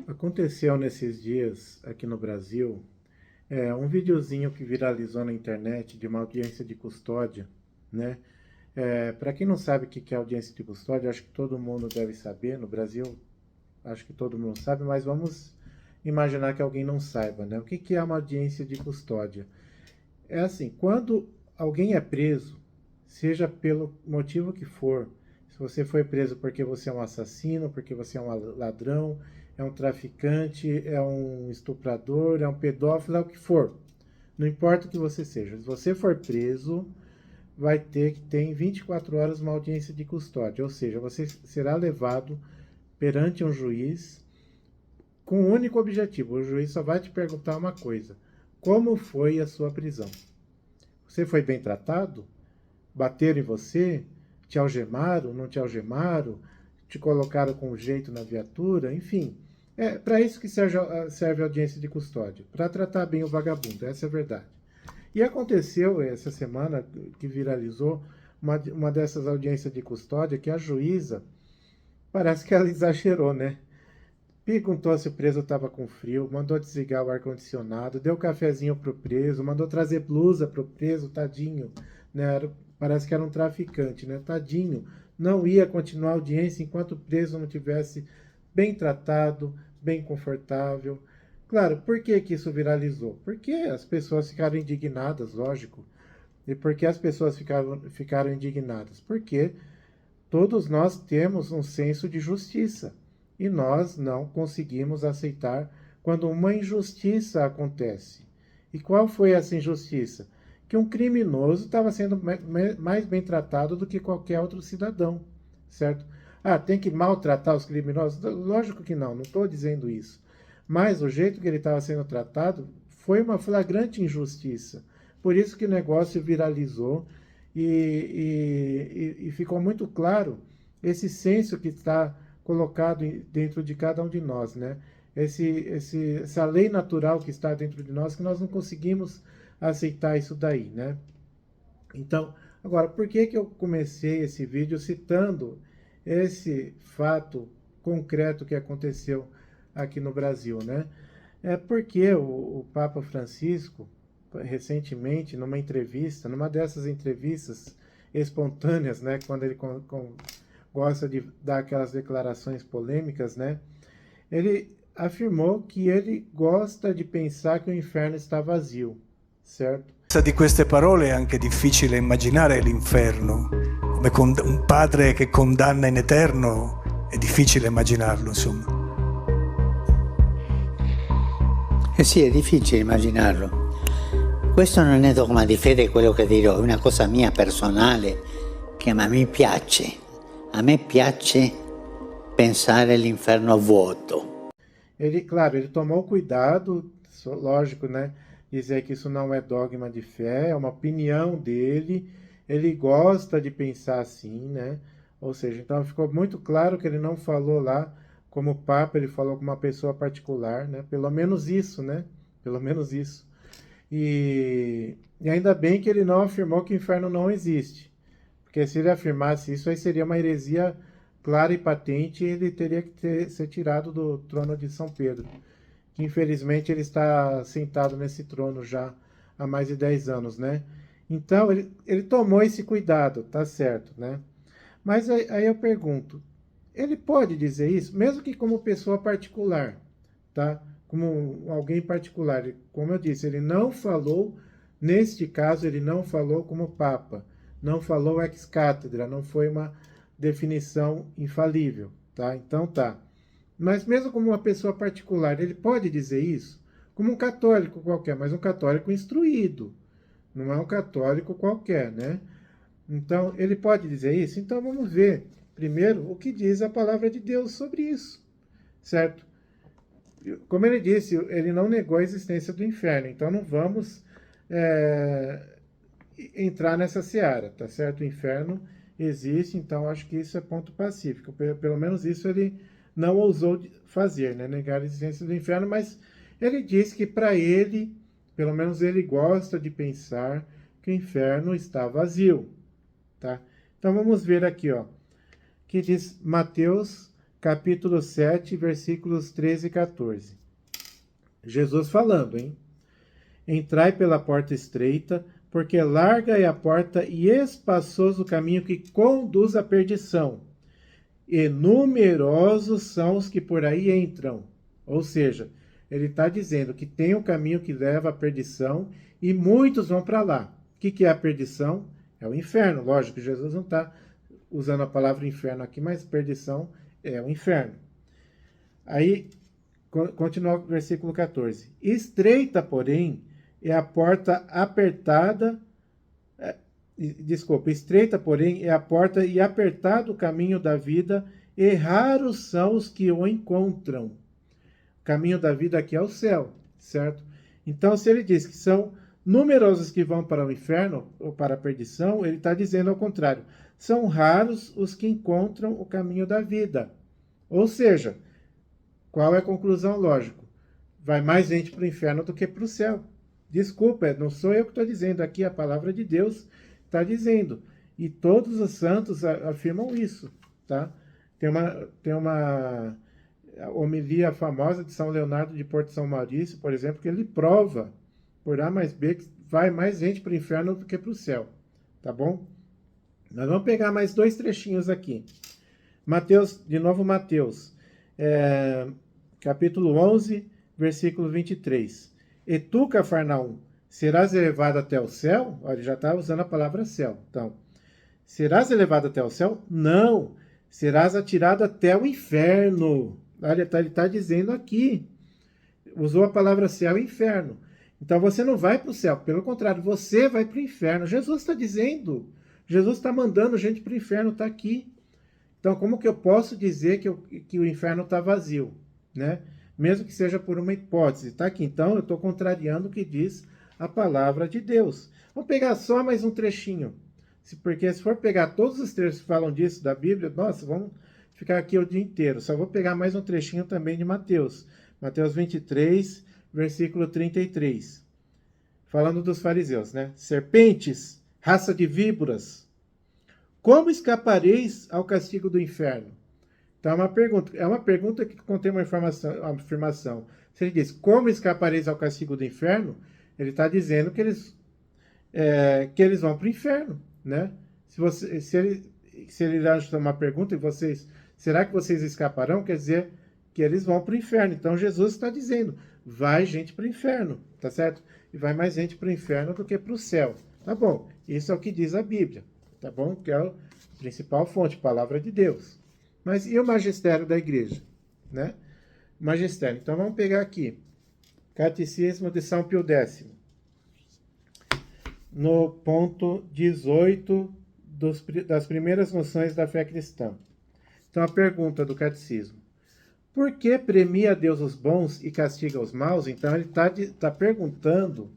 Aconteceu nesses dias aqui no Brasil um videozinho que viralizou na internet de uma audiência de custódia, né? Para quem não sabe o que é audiência de custódia, acho que todo mundo deve saber. No Brasil, acho que todo mundo sabe, mas vamos imaginar que alguém não saiba, né? O que é uma audiência de custódia? É assim, quando alguém é preso, seja pelo motivo que for, se você foi preso porque você é um assassino, porque você é um ladrão, é um traficante, é um estuprador, é um pedófilo, é o que for. Não importa o que você seja. Se você for preso, vai ter que ter em 24 horas uma audiência de custódia, ou seja, você será levado perante um juiz com um único objetivo. O juiz só vai te perguntar uma coisa: como foi a sua prisão? Você foi bem tratado? Bateram em você? Te algemaram? Não te algemaram? Te colocaram com jeito na viatura? Enfim, é para isso que serve a audiência de custódia, para tratar bem o vagabundo, essa é a verdade. E aconteceu essa semana que viralizou uma dessas audiências de custódia que a juíza, parece que ela exagerou, né? Perguntou se o preso estava com frio, mandou desligar o ar-condicionado, deu cafezinho pro preso, mandou trazer blusa pro preso, tadinho, né? Parece que era um traficante, né? Tadinho, não ia continuar a audiência enquanto o preso não tivesse bem tratado, bem confortável. Claro, por que que isso viralizou? Porque as pessoas ficaram indignadas, lógico. E por que as pessoas ficaram indignadas? Porque todos nós temos um senso de justiça e nós não conseguimos aceitar quando uma injustiça acontece. E qual foi essa injustiça? Que um criminoso estava sendo mais bem tratado do que qualquer outro cidadão, certo? Ah, tem que maltratar os criminosos? Lógico que não, não estou dizendo isso. Mas o jeito que ele estava sendo tratado foi uma flagrante injustiça. Por isso que o negócio viralizou e ficou muito claro esse senso que está colocado dentro de cada um de nós, né? Essa lei natural que está dentro de nós, que nós não conseguimos aceitar isso daí, né? Então, agora, por que que eu comecei esse vídeo citando esse fato concreto que aconteceu aqui no Brasil, né? É porque o Papa Francisco, recentemente, numa entrevista, numa dessas entrevistas espontâneas, né, quando ele gosta de dar aquelas declarações polêmicas, né, ele afirmou que ele gosta de pensar que o inferno está vazio, certo? Di queste parole è anche difficile immaginare l'inferno, come un padre che condanna in eterno, è difficile immaginarlo, insomma. Eh sì, è difficile immaginarlo. Questo non è dogma di fede quello che dirò, è una cosa mia personale che a me piace. A me piace pensare l'inferno vuoto. Ele, claro, ele tomou cuidado, lógico, né? Dizer que isso não é dogma de fé, é uma opinião dele. Ele gosta de pensar assim, né? Ou seja, então ficou muito claro que ele não falou lá como Papa, ele falou com uma pessoa particular, né? Pelo menos isso, né? Pelo menos isso. E ainda bem que ele não afirmou que o inferno não existe. Porque se ele afirmasse isso, aí seria uma heresia clara e patente e ele teria que ser tirado do trono de São Pedro. Que infelizmente ele está sentado nesse trono já há mais de 10 anos, né? Então ele tomou esse cuidado, tá certo, né? Mas aí eu pergunto, ele pode dizer isso, mesmo que como pessoa particular, tá? Como alguém particular. Como eu disse, ele não falou, neste caso, ele não falou como Papa, não falou ex cátedra, não foi uma definição infalível, tá? Então tá. Mas mesmo como uma pessoa particular, ele pode dizer isso? Como um católico qualquer, mas um católico instruído. Não é um católico qualquer, né? Então, ele pode dizer isso? Então, vamos ver, primeiro, o que diz a palavra de Deus sobre isso, certo? Como ele disse, ele não negou a existência do inferno, então não vamos entrar nessa seara, tá certo? O inferno existe, então acho que isso é ponto pacífico. Pelo menos isso ele não ousou fazer, né? Negar a existência do inferno, mas ele disse que para ele, pelo menos ele gosta de pensar que o inferno está vazio, tá? Então vamos ver aqui, ó, que diz Mateus capítulo 7, versículos 13 e 14. Jesus falando, hein? Entrai pela porta estreita, porque larga é a porta e espaçoso o caminho que conduz à perdição, e numerosos são os que por aí entram. Ou seja, ele está dizendo que tem um caminho que leva à perdição e muitos vão para lá. O que é a perdição? É o inferno. Lógico, Jesus não está usando a palavra inferno aqui, mas perdição é o inferno. Aí, continua o versículo 14. Estreita, porém, é a porta apertada. Estreita, porém, é a porta e apertado o caminho da vida, e raros são os que o encontram. O caminho da vida aqui é o céu, certo? Então, se ele diz que são numerosos que vão para o inferno ou para a perdição, ele está dizendo ao contrário. São raros os que encontram o caminho da vida. Ou seja, qual é a conclusão lógica? Vai mais gente para o inferno do que para o céu. Desculpa, não sou eu que estou dizendo aqui, a palavra de Deus está dizendo. E todos os santos afirmam isso, tá? Tem uma homilia famosa de São Leonardo de Porto São Maurício, por exemplo, que ele prova, por A mais B, que vai mais gente para o inferno do que para o céu, tá bom? Nós vamos pegar mais 2 trechinhos aqui. Mateus, de novo Mateus, capítulo 11, versículo 23. E tu, Cafarnaum, serás elevado até o céu? Olha, ele já está usando a palavra céu. Então, serás elevado até o céu? Não, serás atirado até o inferno. Olha, ele está dizendo aqui. Usou a palavra céu e inferno. Então, você não vai para o céu. Pelo contrário, você vai para o inferno. Jesus está dizendo. Jesus está mandando gente para o inferno, está aqui. Então, como que eu posso dizer que o inferno está vazio, né? Mesmo que seja por uma hipótese. Está aqui, então, eu estou contrariando o que diz a palavra de Deus. Vamos pegar só mais um trechinho. Porque se for pegar todos os trechos que falam disso da Bíblia, nossa, vamos ficar aqui o dia inteiro. Só vou pegar mais um trechinho também de Mateus. Mateus 23, versículo 33. Falando dos fariseus, né? Serpentes, raça de víboras, como escapareis ao castigo do inferno? Então é uma pergunta que contém uma afirmação. Se ele diz, como escapareis ao castigo do inferno, ele está dizendo que eles vão para o inferno, né? Se ele lança uma pergunta e será que vocês escaparão? Quer dizer que eles vão para o inferno. Então Jesus está dizendo, vai gente para o inferno, tá certo? E vai mais gente para o inferno do que para o céu. Tá bom, isso é o que diz a Bíblia, tá bom? Que é a principal fonte, palavra de Deus. Mas e o magistério da igreja, né? Magistério. Então vamos pegar aqui. Catecismo de São Pio X. No ponto 18 das primeiras noções da fé cristã. Então a pergunta do catecismo. Por que premia Deus os bons e castiga os maus? Então ele está perguntando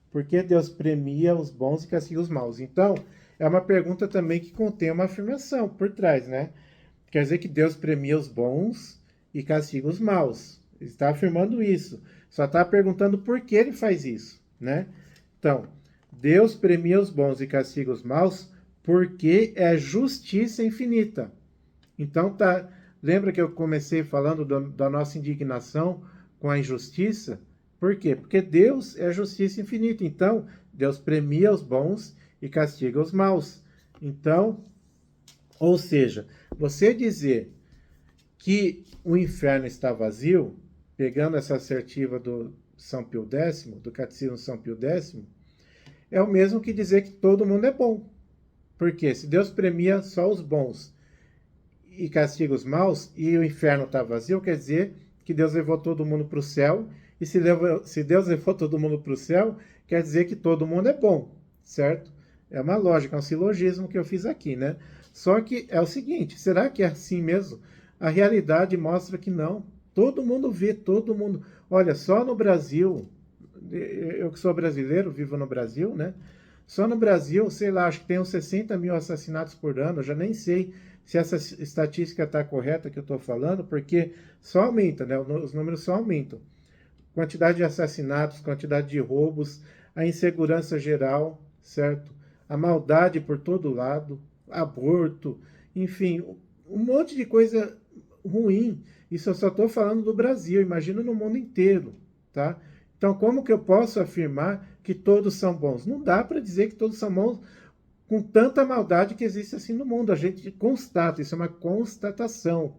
por que Deus premia os bons e castiga os maus. Então é uma pergunta também que contém uma afirmação por trás, né? Quer dizer que Deus premia os bons e castiga os maus. Ele está afirmando isso. Só está perguntando por que ele faz isso, né? Então, Deus premia os bons e castiga os maus porque é justiça infinita. Então, lembra que eu comecei falando da nossa indignação com a injustiça? Por quê? Porque Deus é justiça infinita. Então, Deus premia os bons e castiga os maus. Então, ou seja, você dizer que o inferno está vazio, pegando essa assertiva do São Pio X, do Catecismo São Pio X, é o mesmo que dizer que todo mundo é bom. Porque se Deus premia só os bons e castiga os maus, e o inferno está vazio, quer dizer que Deus levou todo mundo para o céu, e se Deus levou todo mundo para o céu, quer dizer que todo mundo é bom, certo? É uma lógica, é um silogismo que eu fiz aqui, né? Só que é o seguinte, será que é assim mesmo? A realidade mostra que não. Todo mundo vê, todo mundo... Olha, só no Brasil, eu que sou brasileiro, vivo no Brasil, né? Só no Brasil, sei lá, acho que tem uns 60 mil assassinatos por ano, eu já nem sei se essa estatística está correta que eu estou falando, porque só aumenta, né? Os números só aumentam. Quantidade de assassinatos, quantidade de roubos, a insegurança geral, certo? A maldade por todo lado, aborto, enfim, um monte de coisa ruim. Isso eu só estou falando do Brasil, imagina no mundo inteiro, tá? Então, como que eu posso afirmar que todos são bons? Não dá para dizer que todos são bons com tanta maldade que existe assim no mundo. A gente constata, isso é uma constatação.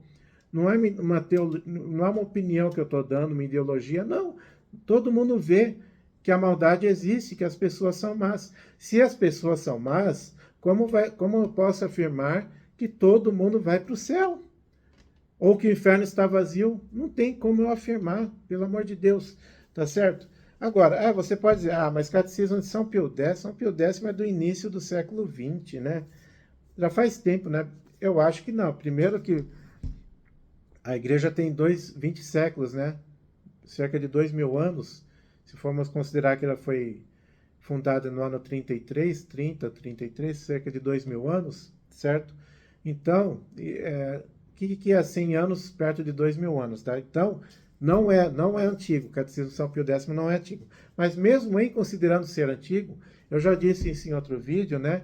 Não é não é uma opinião que eu estou dando, uma ideologia, não. Todo mundo vê que a maldade existe, que as pessoas são más. Se as pessoas são más, como eu posso afirmar que todo mundo vai para o céu? Ou que o inferno está vazio? Não tem como eu afirmar, pelo amor de Deus, tá certo? Agora, você pode dizer, mas Catecismo de São Pio X é do início do século XX, né? Já faz tempo, né? Eu acho que não. Primeiro que a igreja tem 20 séculos, né? Cerca de 2.000 anos, se formos considerar que ela foi fundada no ano 33, cerca de 2.000 anos, certo? Então, o que é 100 anos perto de 2.000 anos, tá? Então, não é antigo, o Catecismo de São Pio X não é antigo. Mas mesmo em considerando ser antigo, eu já disse isso em outro vídeo, né?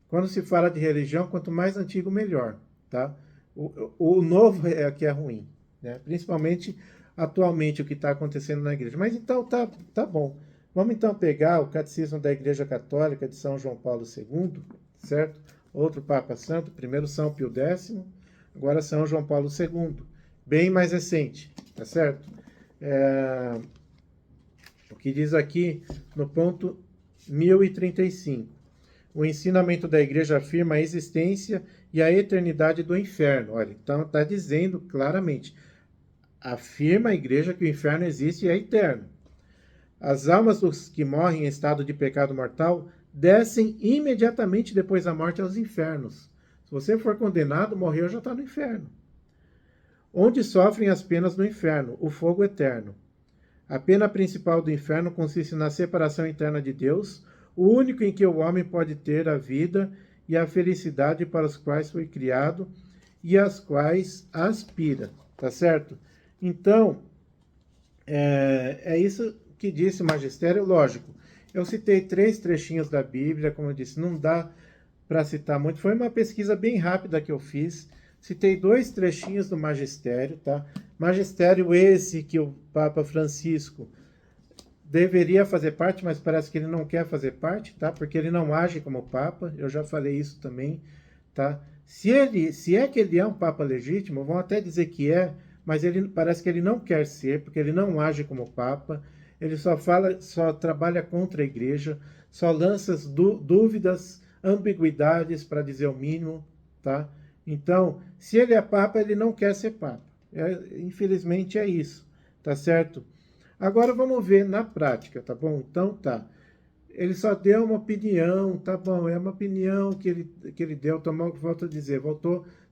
Quando se fala de religião, quanto mais antigo, melhor, tá? O novo é que é ruim, né? Principalmente atualmente o que está acontecendo na igreja. Mas então tá bom. Vamos então pegar o Catecismo da Igreja Católica de São João Paulo II, certo? Outro Papa Santo, primeiro São Pio X, agora São João Paulo II, bem mais recente, tá certo? O que diz aqui no ponto 1035. O ensinamento da igreja afirma a existência e a eternidade do inferno. Olha, então está dizendo claramente, afirma a igreja que o inferno existe e é eterno. As almas dos que morrem em estado de pecado mortal descem imediatamente depois da morte aos infernos. Se você for condenado, morreu, já está no inferno. Onde sofrem as penas do inferno, o fogo eterno. A pena principal do inferno consiste na separação interna de Deus, o único em que o homem pode ter a vida e a felicidade para os quais foi criado e às quais aspira, tá certo? Então, é isso que disse o magistério, lógico. Eu citei 3 trechinhos da Bíblia, como eu disse, não dá para citar muito. Foi uma pesquisa bem rápida que eu fiz. Citei 2 trechinhos do magistério, tá? Magistério esse que o Papa Francisco deveria fazer parte, mas parece que ele não quer fazer parte, tá? Porque ele não age como Papa. Eu já falei isso também, tá? Se é que ele é um Papa legítimo, vão até dizer que é, mas parece que ele não quer ser, porque ele não age como Papa. Ele só trabalha contra a igreja, só lança dúvidas, ambiguidades, para dizer o mínimo, tá? Então, se ele é Papa, ele não quer ser Papa. Infelizmente é isso, tá certo? Agora vamos ver na prática, tá bom? Então tá. Ele só deu uma opinião, tá bom? É uma opinião que ele deu, volto a dizer,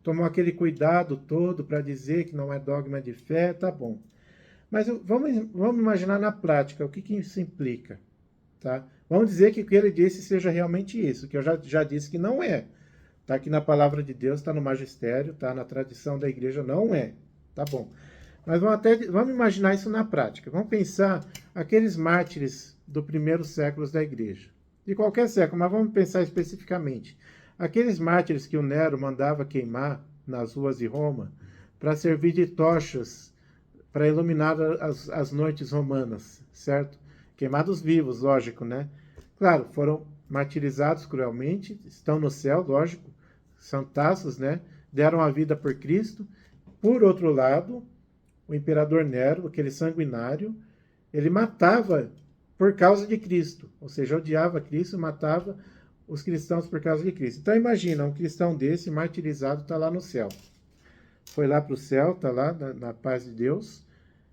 tomou aquele cuidado todo para dizer que não é dogma de fé, tá bom. Mas vamos imaginar na prática o que isso implica, tá? Vamos dizer que o que ele disse seja realmente isso, que eu já disse que não é. Tá aqui na palavra de Deus, está no magistério, tá na tradição da igreja, não é. Tá bom. Mas vamos imaginar isso na prática. Vamos pensar aqueles mártires do primeiros séculos da igreja. De qualquer século, mas vamos pensar especificamente. Aqueles mártires que o Nero mandava queimar nas ruas de Roma para servir de tochas para iluminar as noites romanas, certo? Queimados vivos, lógico, né? Claro, foram martirizados cruelmente, estão no céu, lógico, santaços, né? Deram a vida por Cristo. Por outro lado, o imperador Nero, aquele sanguinário, ele matava por causa de Cristo, ou seja, odiava Cristo, matava os cristãos por causa de Cristo. Então imagina, um cristão desse, martirizado, está lá no céu. Foi lá para o céu, está lá na paz de Deus.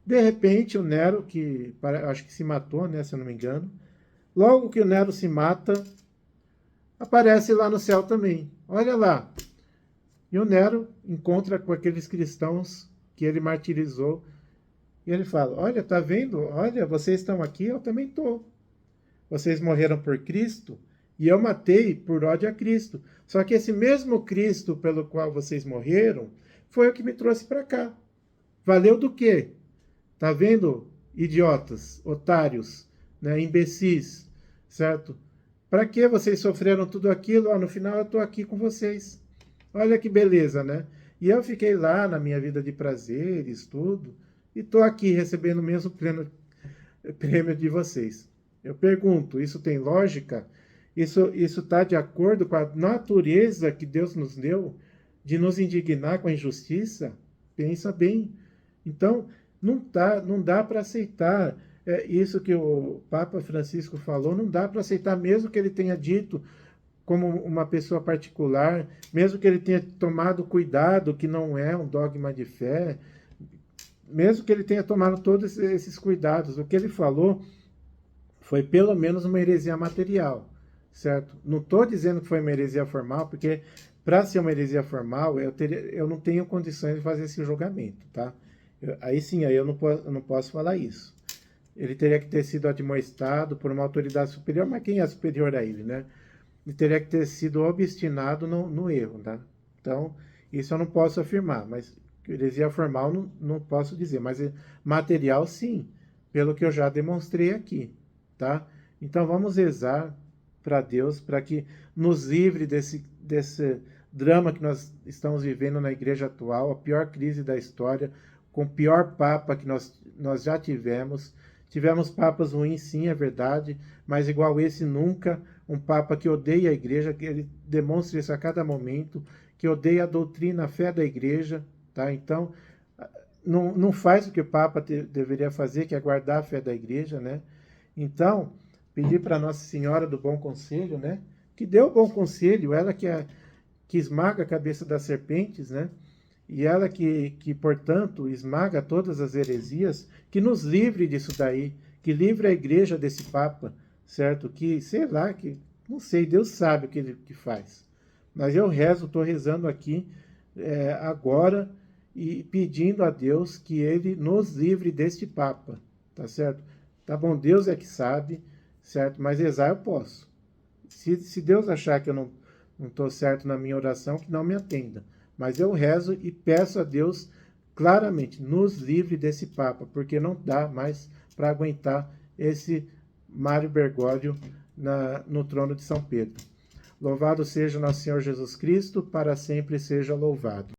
De repente, o Nero, que acho que se matou, né, se eu não me engano, logo que o Nero se mata, aparece lá no céu também. Olha lá. E o Nero encontra com aqueles cristãos que ele martirizou. E ele fala, olha, tá vendo? Olha, vocês estão aqui, eu também estou. Vocês morreram por Cristo e eu matei por ódio a Cristo. Só que esse mesmo Cristo pelo qual vocês morreram foi o que me trouxe para cá. Valeu do quê? Tá vendo, idiotas, otários, né, imbecis, certo? Para que vocês sofreram tudo aquilo? No final eu estou aqui com vocês. Olha que beleza, né? E eu fiquei lá na minha vida de prazeres, tudo, e estou aqui recebendo o mesmo prêmio de vocês. Eu pergunto, isso tem lógica? Isso está de acordo com a natureza que Deus nos deu de nos indignar com a injustiça? Pensa bem. Então, não dá para aceitar isso que o Papa Francisco falou, não dá para aceitar, mesmo que ele tenha dito como uma pessoa particular, mesmo que ele tenha tomado cuidado, que não é um dogma de fé, mesmo que ele tenha tomado todos esses cuidados, o que ele falou foi pelo menos uma heresia material, certo? Não estou dizendo que foi uma heresia formal, porque para ser uma heresia formal, eu não tenho condições de fazer esse julgamento, tá? Aí sim, aí eu não posso falar isso. Ele teria que ter sido admoestado por uma autoridade superior, mas quem é superior a ele, né? Ele teria que ter sido obstinado no erro, tá? Então, isso eu não posso afirmar, mas heresia formal não posso dizer, mas material sim, pelo que eu já demonstrei aqui, tá? Então, vamos rezar para Deus, para que nos livre desse drama que nós estamos vivendo na igreja atual, a pior crise da história, com o pior papa que nós já tivemos. Tivemos papas ruins, sim, é verdade, mas igual esse nunca, um papa que odeia a igreja, que ele demonstra isso a cada momento, que odeia a doutrina, a fé da igreja, tá? Então, não faz o que o papa deveria fazer, que é guardar a fé da igreja, né? Então, pedir para Nossa Senhora do Bom Conselho, né? Que dê o bom conselho, ela que esmaga a cabeça das serpentes, né? E ela que, portanto, esmaga todas as heresias, que nos livre disso daí, que livre a igreja desse Papa, certo? Que, sei lá, que não sei, Deus sabe o que ele faz. Mas eu estou rezando aqui agora e pedindo a Deus que ele nos livre deste Papa, tá certo? Tá bom, Deus é que sabe, certo? Mas rezar eu posso. Se Deus achar que eu não estou certo na minha oração, que não me atenda. Mas eu rezo e peço a Deus claramente, nos livre desse Papa, porque não dá mais para aguentar esse Mário Bergoglio no trono de São Pedro. Louvado seja nosso Senhor Jesus Cristo, para sempre seja louvado.